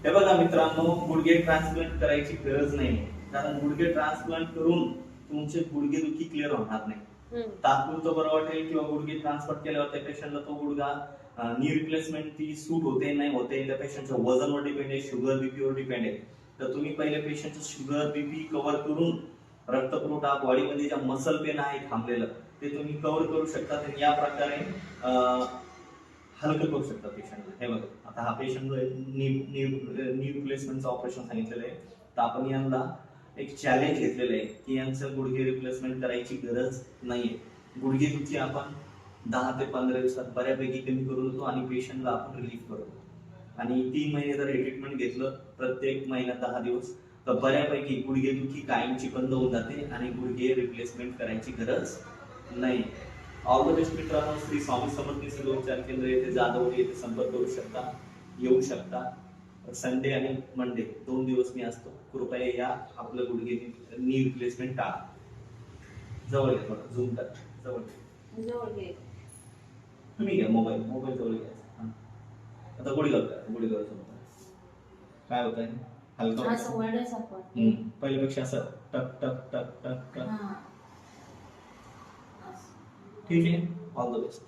हे बघा मित्रांनो, गुडघे ट्रान्सप्लांट करायची गरज नाही, कारण गुडघे ट्रान्सप्लांट करून तुमचे गुडघे दुखी क्लिअर होणार नाही. तात्पुरतं बरं वाटेल किंवा गुडघे ट्रान्सप्लांट केल्यावर त्या पेशंटला तो गुडघा नी रिप्लेसमेंट ती सूट होते नाही होते, त्या पेशंटच्या वजनवर डिपेंड आहे, शुगर बीपीवर डिपेंड आहे. तर तुम्ही पहिले पेशंटचं शुगर बीपी कव्हर करून रक्तपुरवठा बॉडीमध्ये ज्या मसल पेन आहे थांबलेलं ते तुम्ही कव्हर करू शकता. आणि या प्रकारे हलकं करू शकता पेशंटला. हे बघा, आता हा पेशंट जो आहे नी रिप्लेसमेंटचं ऑपरेशन सांगितलेलं आहे, तर आपण यांना एक चॅलेंज घेतलेलं आहे की यांचं गुडघे रिप्लेसमेंट करायची गरज नाहीये. गुडघे दुखी आपण 10 ते 15 दिवसात बऱ्यापैकी कमी करू देतो आणि पेशंटला आपण रिलीफ करतो. आणि 3 महिने जर हे ट्रीटमेंट घेतलं प्रत्येक महिन्यात 10 दिवस, तर बऱ्यापैकी गुडघे दुखी कायमची बंद होऊन जाते आणि गुडघे रिप्लेसमेंट करायची गरज नाही. ऑल द बेस्ट मित्रांनो. श्री स्वामी समर्थ निसर्ग उपचार केंद्र येथे जाधवडी येथे संपर्क करू शकता, येऊ शकता. संडे आणि मंडे 2 दिवस मी असतो. कृपया या, आपलं गुडघे नी रिप्लेसमेंट टाळा. जवळ घ्या, थोडं झूम करा. जवळ घ्या. तुम्ही घ्या मोबाईल जवळ घ्यायचा. आता गुडघ्यावर करा, गुडघ्यावर काय होत आहे, हलका पहिल्यापेक्षा असं टक टक टक टक टक. ठीक आहे. All the best.